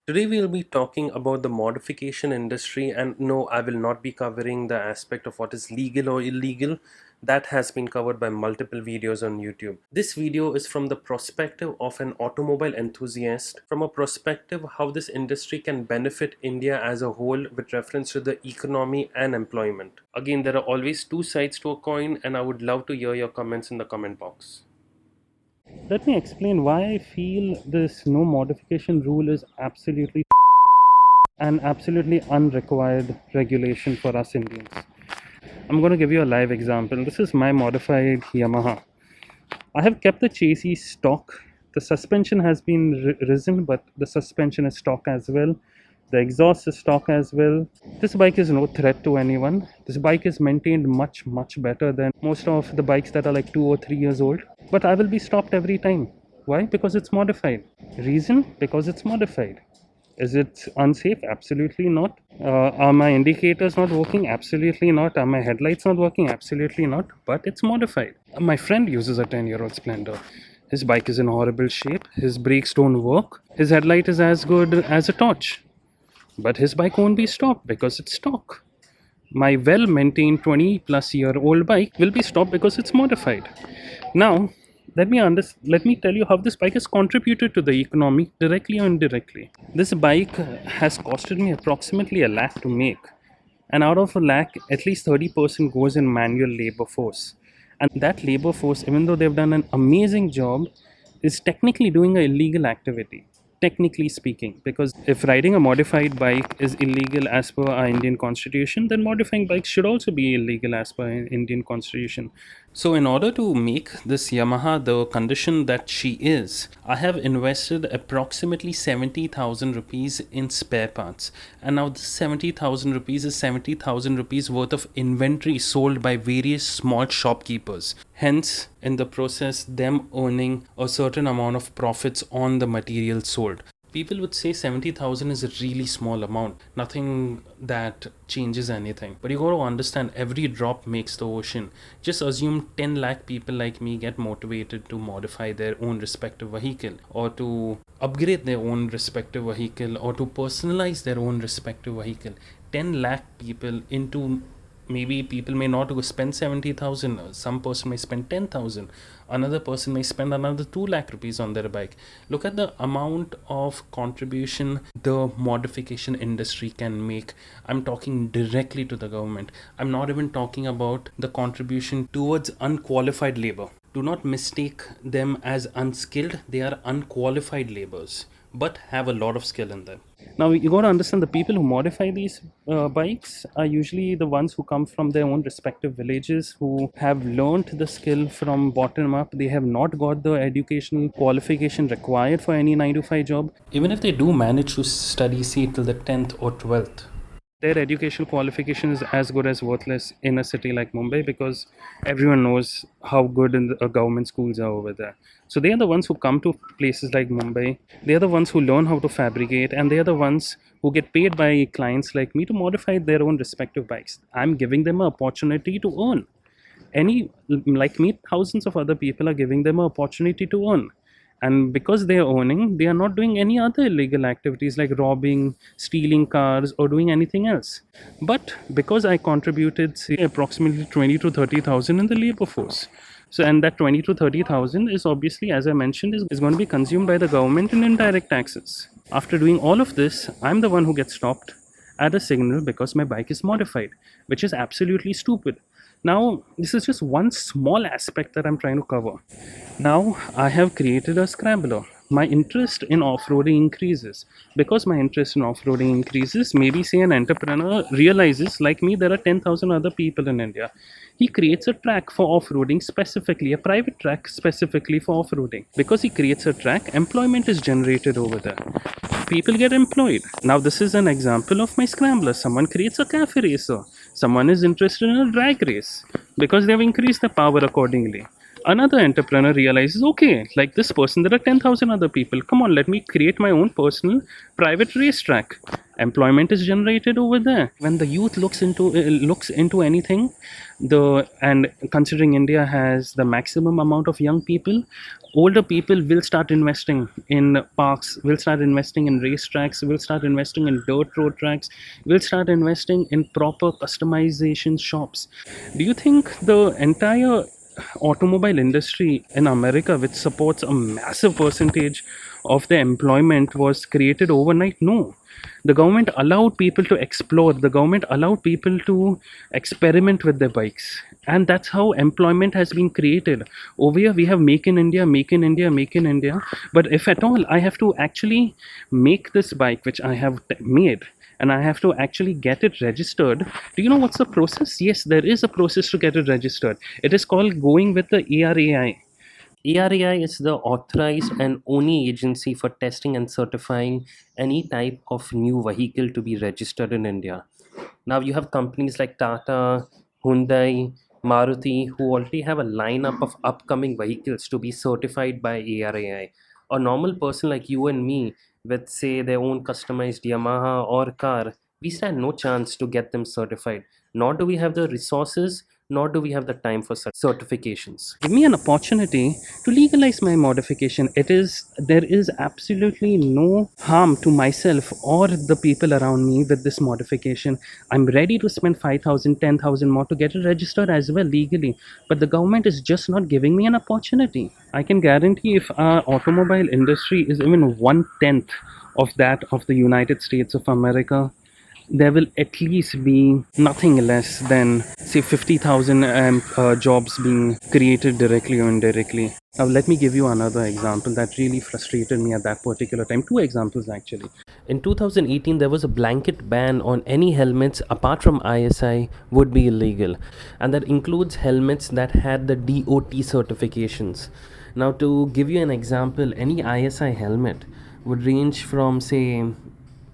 Today we'll be talking about the modification industry, and no, I will not be covering the aspect of what is legal or illegal. That has been covered by multiple videos on YouTube. This video is from the perspective of an automobile enthusiast, from a perspective how this industry can benefit India as a whole with reference to the economy and employment. Again, there are always two sides to a coin, and I would love to hear your comments in the comment box. Let me explain why I feel this no modification rule is absolutely an absolutely unrequired regulation for us Indians. I'm going to give you a live example. This is my modified Yamaha. I have kept the chassis stock. The suspension has been risen, but the suspension is stock as well. The exhaust is stock as well. This bike is no threat to anyone. This bike is maintained much better than most of the bikes that are like 2 or 3 years old. But I will be stopped every time. Why? Because it's modified. Reason? Because it's modified. Is it unsafe? Absolutely not. Are my indicators not working? Absolutely not. Are my headlights not working? Absolutely not. But it's modified. My friend uses a 10-year-old Splendor. His bike is in horrible shape. His brakes don't work. His headlight is as good as a torch. But his bike won't be stopped because it's stock. My well-maintained 20-plus-year-old bike will be stopped because it's modified. Now, let me tell you how this bike has contributed to the economy directly or indirectly. This bike has costed me approximately a lakh to make, and out of a lakh, at least 30% goes in manual labor force. And that labor force, even though they've done an amazing job, is technically doing an illegal activity. Technically speaking, because if riding a modified bike is illegal as per our Indian constitution, then modifying bikes should also be illegal as per Indian constitution. So in order to make this Yamaha the condition that she is, I have invested approximately 70,000 rupees in spare parts. And now this 70,000 rupees is 70,000 rupees worth of inventory sold by various small shopkeepers. Hence, in the process, them earning a certain amount of profits on the material sold. People would say 70,000 is a really small amount, nothing that changes anything. But you got to understand, every drop makes the ocean. Just assume 10 lakh people like me get motivated to modify their own respective vehicle, or to upgrade their own respective vehicle, or to personalize their own respective vehicle. 10 lakh people into, maybe people may not spend 70,000. Some person may spend 10,000. Another person may spend another 2 lakh rupees on their bike. Look at the amount of contribution the modification industry can make. I'm talking directly to the government. I'm not even talking about the contribution towards unqualified labor. Do not mistake them as unskilled. They are unqualified laborers, but have a lot of skill in them. Now you got to understand, the people who modify these bikes are usually the ones who come from their own respective villages, who have learnt the skill from bottom up. They have not got the educational qualification required for any 9 to 5 job. Even if they do manage to study, say, till the 10th or 12th, their educational qualification is as good as worthless in a city like Mumbai, because everyone knows how good government schools are over there. So they are the ones who come to places like Mumbai. They are the ones who learn how to fabricate, and they are the ones who get paid by clients like me to modify their own respective bikes. I'm giving them an opportunity to earn. Like me, thousands of other people are giving them an opportunity to earn. And because they are earning, they are not doing any other illegal activities like robbing, stealing cars, or doing anything else. But because I contributed, say, approximately 20 to 30,000 in the labor force. So, and that 20 to 30,000 is obviously, as I mentioned, is going to be consumed by the government in indirect taxes. After doing all of this, I'm the one who gets stopped at a signal because my bike is modified, which is absolutely stupid. Now, this is just one small aspect that I'm trying to cover. Now, I have created a scrambler. My interest in off-roading increases. Because my interest in off-roading increases, maybe say an entrepreneur realizes, like me, there are 10,000 other people in India. He creates a track for off-roading specifically, a private track specifically for off-roading. Because he creates a track, employment is generated over there. People get employed. Now this is an example of my scrambler. Someone creates a cafe racer. Someone is interested in a drag race because they have increased the power accordingly. Another entrepreneur realizes, okay, like this person, there are 10,000 other people. Come on, let me create my own personal private racetrack. Employment is generated over there. When the youth looks into anything, the and considering India has the maximum amount of young people, older people will start investing in parks, will start investing in racetracks, will start investing in dirt road tracks, will start investing in proper customization shops. Do you think the entire automobile industry in America, which supports a massive percentage of the employment, was created overnight? No. The government allowed people to explore, the government allowed people to experiment with their bikes. And that's how employment has been created. Over here, we have Make in India, Make in India, Make in India. But if at all I have to actually make this bike, which I have made, and I have to actually get it registered. Do you know what's the process? Yes, there is a process to get it registered. It is called going with the ARAI. ARAI is the authorized and only agency for testing and certifying any type of new vehicle to be registered in India. Now you have companies like Tata, Hyundai, Maruti who already have a lineup of upcoming vehicles to be certified by ARAI. A normal person like you and me with say their own customized Yamaha or car, we stand no chance to get them certified. Nor do we have the resources, nor do we have the time for such certifications. Give me an opportunity to legalize my modification. There is absolutely no harm to myself or the people around me with this modification. I'm ready to spend 5,000, 10,000 more to get it registered as well legally. But the government is just not giving me an opportunity. I can guarantee if our automobile industry is even 1/10 of that of the United States of America, there will at least be nothing less than say 50,000 jobs being created directly or indirectly. Now let me give you another example that really frustrated me at that particular time. Two examples actually. In 2018, there was a blanket ban on any helmets apart from ISI would be illegal, and that includes helmets that had the DOT certifications. Now, to give you an example, any ISI helmet would range from say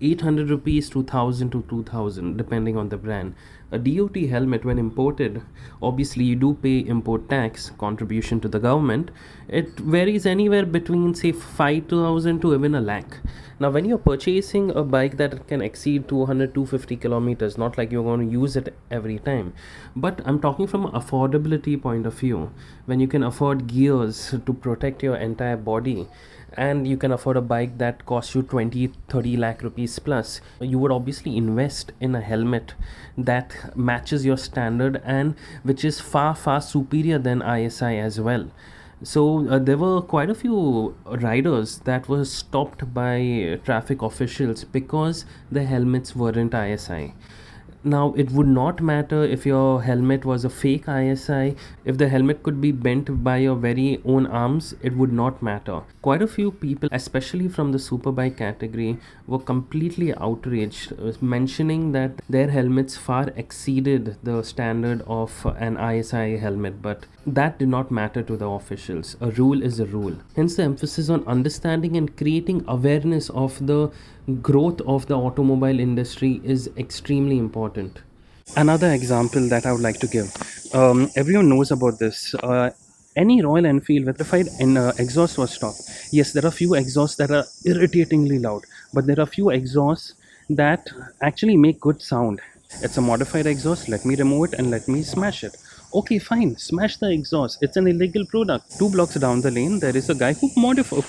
800 rupees to 1000 to 2000 depending on the brand. A DOT helmet, when imported, obviously you do pay import tax contribution to the government. It varies anywhere between say 5000 to even a lakh. Now when you're purchasing a bike that can exceed 200 250 kilometers, not like you're going to use it every time, but I'm talking from an affordability point of view. When you can afford gears to protect your entire body, and you can afford a bike that costs you 20 30 lakh rupees plus, you would obviously invest in a helmet that matches your standard and which is far superior than ISI as well. So there were quite a few riders that were stopped by traffic officials because the helmets weren't ISI. Now, it would not matter if your helmet was a fake ISI, if the helmet could be bent by your very own arms, it would not matter. Quite a few people, especially from the superbike category, were completely outraged, mentioning that their helmets far exceeded the standard of an ISI helmet, but that did not matter to the officials. A rule is a rule. Hence, the emphasis on understanding and creating awareness of the growth of the automobile industry is extremely important. Another example that I would like to give, everyone knows about this. Any Royal Enfield with certified exhaust was stopped. Yes, there are few exhausts that are irritatingly loud, but there are few exhausts that actually make good sound. It's a modified exhaust. Let me remove it and let me smash it. Okay, fine. Smash the exhaust. It's an illegal product. 2 blocks down the lane, there is a guy who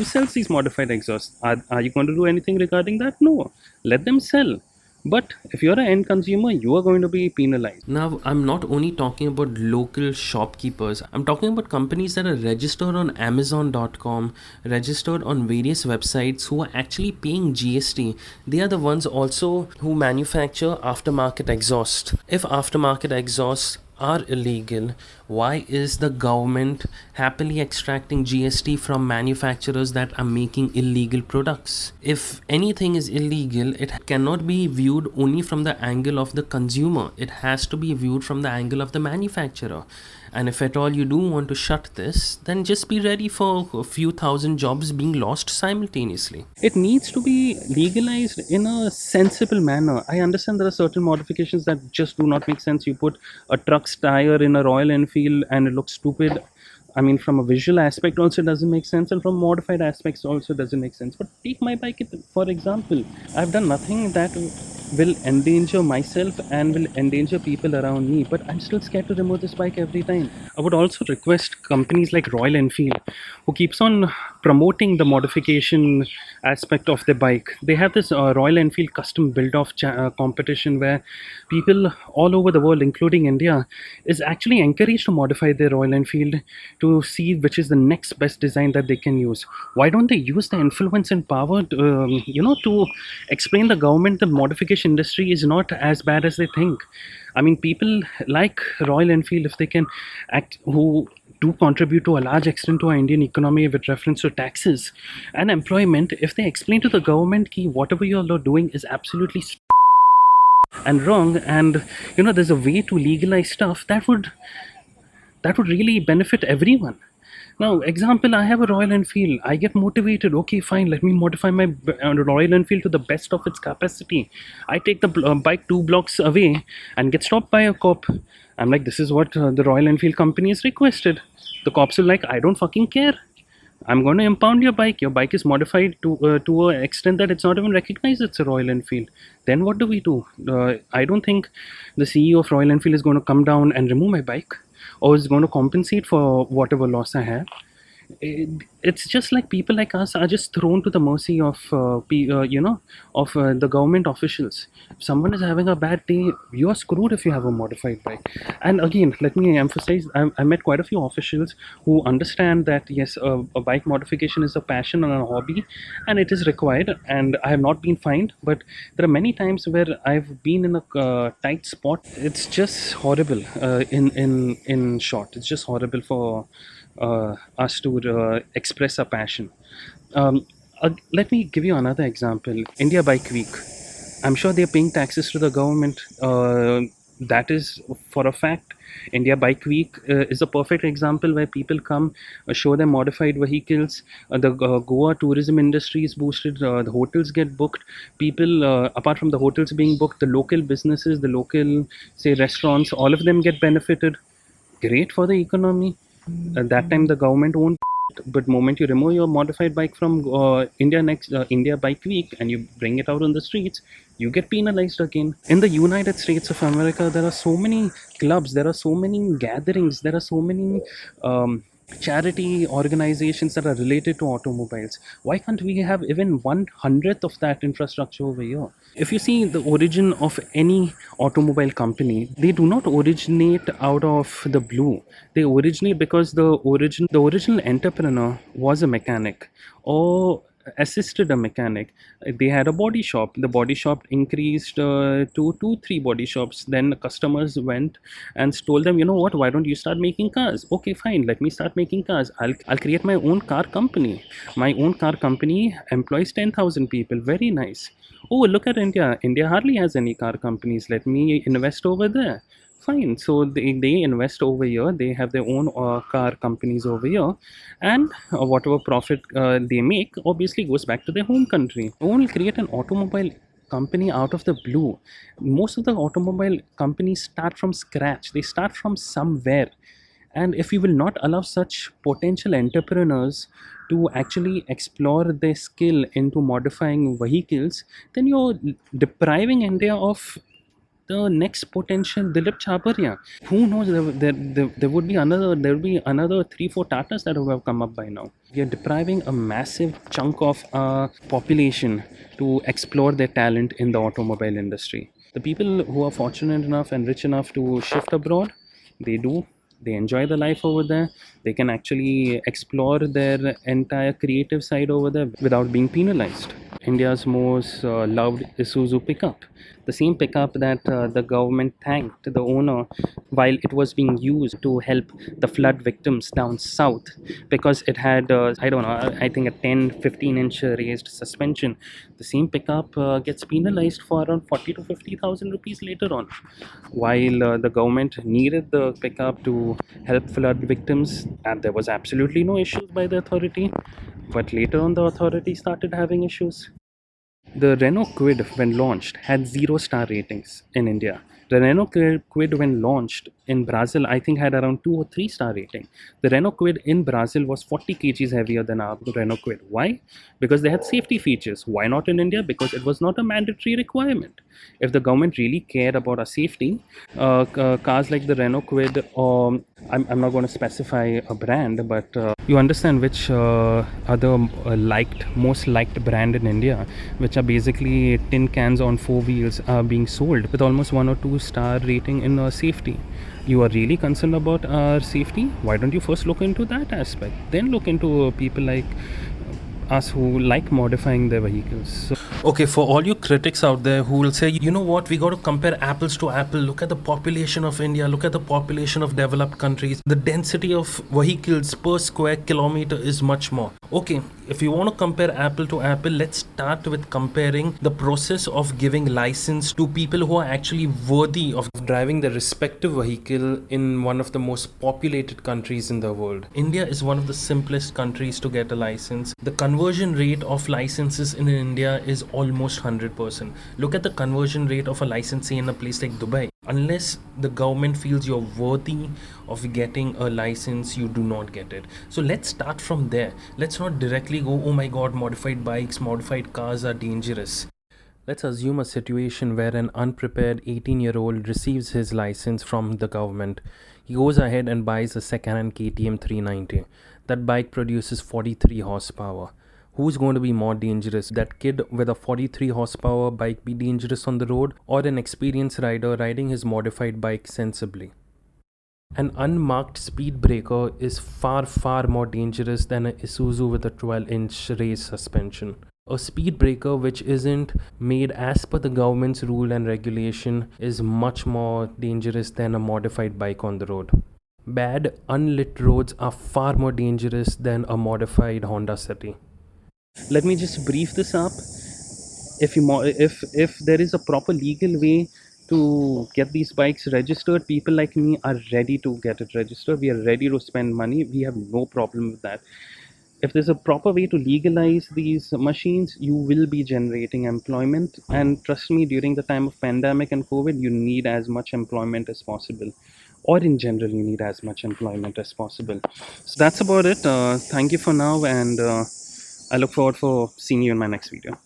sells these modified exhausts. Are you going to do anything regarding that? No. Let them sell. But if you're an end consumer, you are going to be penalized. Now, I'm not only talking about local shopkeepers, I'm talking about companies that are registered on Amazon.com, registered on various websites who are actually paying GST. They are the ones also who manufacture aftermarket exhaust. If aftermarket exhausts are illegal, why is the government happily extracting GST from manufacturers that are making illegal products? If anything is illegal, it cannot be viewed only from the angle of the consumer, it has to be viewed from the angle of the manufacturer. And if at all you do want to shut this, then just be ready for a few thousand jobs being lost simultaneously. It needs to be legalized in a sensible manner. I understand there are certain modifications that just do not make sense. You put a truck's tire in a Royal Enfield and it looks stupid. I mean, from a visual aspect also doesn't make sense, and from modified aspects also doesn't make sense. But take my bike for example. I've done nothing that will endanger myself and will endanger people around me, but I'm still scared to remove this bike every time. I would also request companies like Royal Enfield, who keeps on promoting the modification aspect of the bike. They have this Royal Enfield custom build off competition where people all over the world, including India, is actually encouraged to modify their Royal Enfield to see which is the next best design that they can use. Why don't they use the influence and power to explain the government the modification industry is not as bad as they think? I mean, people like Royal Enfield, if they can act, who do contribute to a large extent to our Indian economy with reference to taxes and employment, if they explain to the government that whatever you're doing is absolutely and wrong, and there's a way to legalize stuff that would really benefit everyone. Now, example, I have a Royal Enfield. I get motivated. Okay, fine. Let me modify my Royal Enfield to the best of its capacity. I take the bike 2 blocks away and get stopped by a cop. I'm like, this is what the Royal Enfield company has requested. The cops are like, I don't fucking care. I'm going to impound your bike. Your bike is modified to an extent that it's not even recognized it's a Royal Enfield. Then what do we do? I don't think the CEO of Royal Enfield is going to come down and remove my bike, or is going to compensate for whatever loss I have. It's just like people like us are just thrown to the mercy of the government officials. If someone is having a bad day, you're screwed if you have a modified bike. And again, let me emphasize, I met quite a few officials who understand that yes, a bike modification is a passion and a hobby, and it is required, and I have not been fined. But there are many times where I've been in a tight spot. It's just horrible. In short, it's just horrible for us to express our passion. Let me give you another example. India Bike Week. I'm sure they're paying taxes to the government. That is for a fact. India Bike Week is a perfect example where people come, show their modified vehicles. The Goa tourism industry is boosted. The hotels get booked. People, apart from the hotels being booked, the local businesses, the local, say, restaurants, all of them get benefited. Great for the economy. At that time, the government won't. But moment you remove your modified bike from India Bike Week and you bring it out on the streets, you get penalized again. In the United States of America, there are so many clubs, there are so many gatherings, there are so many charity organizations that are related to automobiles. Why can't we have even 1/100th of that infrastructure over here? If you see the origin of any automobile company, they do not originate out of the blue. They originate because the original entrepreneur was a mechanic or assisted a mechanic. They had a body shop. The body shop increased to 2 3 body shops. Then customers went and told them, you know what, why don't you start making cars? Okay, fine, let me start making cars. I'll create my own car company. My own car company employs 10,000 people. Very nice. Oh, look at India. India hardly has any car companies. Let me invest over there. Fine. So they invest over here. They have their own car companies over here, and whatever profit they make obviously goes back to their home country. No one will create an automobile company out of the blue. Most of the automobile companies start from scratch. They start from somewhere. And if you will not allow such potential entrepreneurs to actually explore their skill into modifying vehicles, then you're depriving India of the next potential Dilip Chaparya. Who knows? There would be another 3 4 Tatas that would have come up by now. We are depriving a massive chunk of our population to explore their talent in the automobile industry. The people who are fortunate enough and rich enough to shift abroad, they do. They enjoy the life over there. They can actually explore their entire creative side over there without being penalized. India's most loved Isuzu pickup, the same pickup that the government thanked the owner while it was being used to help the flood victims down south, because it had, I don't know, I think a 10 15 inch raised suspension. The same pickup gets penalized for around 40 to 50,000 rupees later on, while the government needed the pickup to help flood victims, and there was absolutely no issues by the authority. But later on, the authority started having issues. The Renault Kwid, when launched, had 0 star ratings in India. The Renault Kwid, when launched in Brazil, I think had around 2 or 3 star rating. The Renault Kwid in Brazil was 40 kgs heavier than our Renault Kwid. Why? Because they had safety features. Why not in India? Because it was not a mandatory requirement. If the government really cared about our safety, cars like the Renault Kwid, or I'm not going to specify a brand, but you understand which other most liked brand in India, which are basically tin cans on 4 wheels, are being sold with almost 1 or 2 star rating in safety. You are really concerned about our safety? Why don't you first look into that aspect? Then look into people like us who like modifying their vehicles. Okay, for all you critics out there who will say, you know what, we got to compare apples to apple. Look at the population of India, look at the population of developed countries. The density of vehicles per square kilometer is much more. Okay, if you want to compare apple to apple, let's start with comparing the process of giving license to people who are actually worthy of driving their respective vehicle in one of the most populated countries in the world. India is one of the simplest countries to get a license. The conversion rate of licenses in India is almost 100%. Look at the conversion rate of a license in a place like Dubai. Unless the government feels you're worthy of getting a license, you do not get it. So let's start from there. Let's not directly go, oh my god, modified bikes, modified cars are dangerous. Let's assume a situation where an unprepared 18-year-old receives his license from the government. He goes ahead and buys a second-hand KTM 390. That bike produces 43 horsepower. Who's going to be more dangerous? That kid with a 43 horsepower bike be dangerous on the road, or an experienced rider riding his modified bike sensibly? An unmarked speed breaker is far more dangerous than a Isuzu with a 12-inch race suspension. A speed breaker which isn't made as per the government's rule and regulation is much more dangerous than a modified bike on the road. Bad unlit roads are far more dangerous than a modified Honda City. Let me just brief this up. If there is a proper legal way to get these bikes registered, people like me are ready to get it registered. We are ready to spend money. We have no problem with that. If there's a proper way to legalize these machines, you will be generating employment. And trust me, during the time of pandemic and COVID, you need as much employment as possible. Or in general, you need as much employment as possible. So that's about it. Thank you for now, and I look forward for seeing you in my next video.